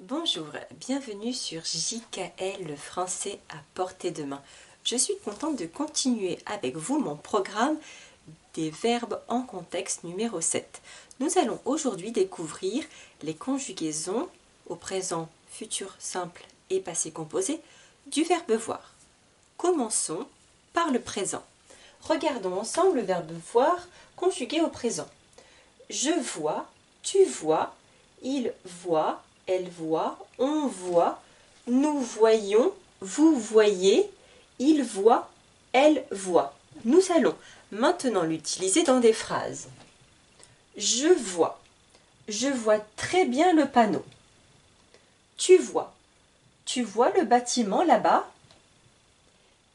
Bonjour, bienvenue sur JKL, le français à portée de main. Je suis contente de continuer avec vous mon programme des verbes en contexte numéro 7. Nous allons aujourd'hui découvrir les conjugaisons au présent, futur simple et passé composé du verbe voir. Commençons par le présent. Regardons ensemble le verbe voir conjugué au présent. Je vois, tu vois, il voit, elle voit, on voit, nous voyons, vous voyez, il voit, elle voit. Nous allons maintenant l'utiliser dans des phrases. Je vois très bien le panneau. Tu vois le bâtiment là-bas.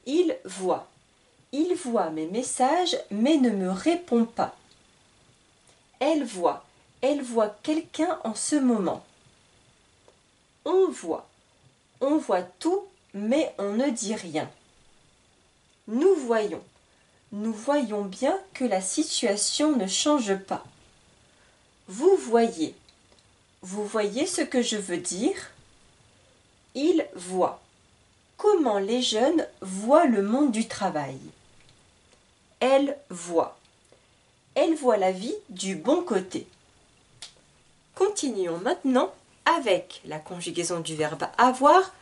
Il voit mes messages mais ne me répond pas. Elle voit quelqu'un en ce moment. On voit tout, mais on ne dit rien. Nous voyons bien que la situation ne change pas. Vous voyez ce que je veux dire? Il voit. Comment les jeunes voient le monde du travail? Elle voit la vie du bon côté. Continuons maintenant avec la conjugaison du verbe avoir.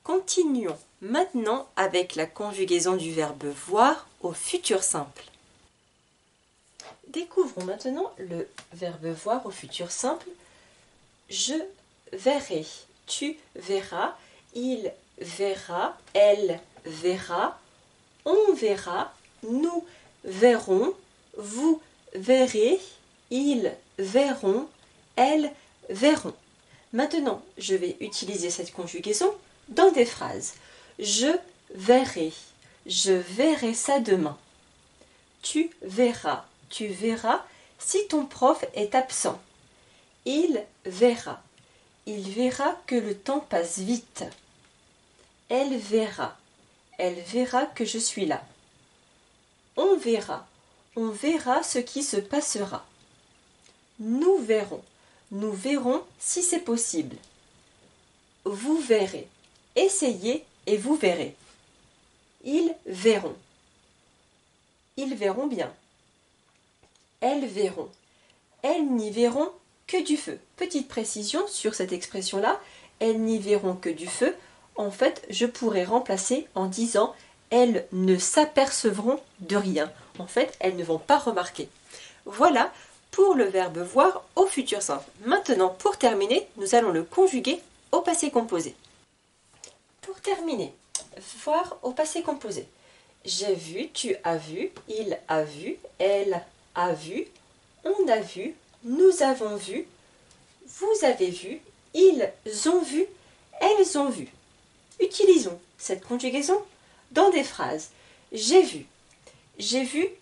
Continuons maintenant avec la conjugaison du verbe voir au futur simple. Découvrons maintenant le verbe voir au futur simple. Je verrai, tu verras, il verra, elle verra, on verra, nous verrons, vous verrez, ils verront, elles verront. Maintenant, je vais utiliser cette conjugaison dans des phrases. Je verrai ça demain. Tu verras si ton prof est absent. Il verra que le temps passe vite. Elle verra que je suis là. On verra ce qui se passera. Nous verrons si c'est possible. Vous verrez, essayez et vous verrez. Ils verront bien. Elles n'y verront que du feu. Petite précision sur cette expression-là, elles n'y verront que du feu. En fait, je pourrais remplacer en disant elles ne s'apercevront de rien. En fait, elles ne vont pas remarquer. Voilà pour le verbe voir au futur simple. Maintenant, pour terminer, nous allons le conjuguer au passé composé. Pour terminer, voir au passé composé. J'ai vu, tu as vu, il a vu, elle a vu, on a vu, nous avons vu, vous avez vu, ils ont vu, elles ont vu. Utilisons cette conjugaison dans des phrases. J'ai vu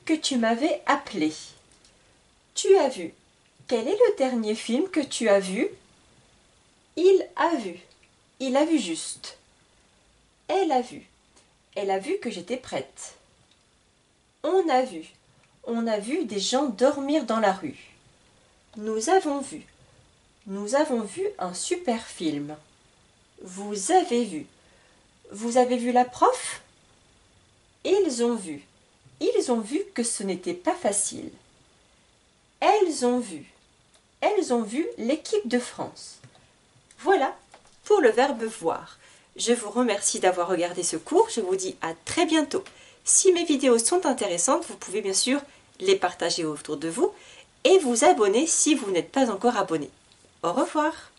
que tu m'avais appelé. Tu as vu. Quel est le dernier film que tu as vu? Il a vu juste. Elle a vu que j'étais prête. On a vu des gens dormir dans la rue. Nous avons vu un super film. Vous avez vu la prof? Ils ont vu que ce n'était pas facile. Elles ont vu l'équipe de France. Voilà pour le verbe voir. Je vous remercie d'avoir regardé ce cours. Je vous dis à très bientôt. Si mes vidéos sont intéressantes, vous pouvez bien sûr les partager autour de vous et vous abonner si vous n'êtes pas encore abonné. Au revoir.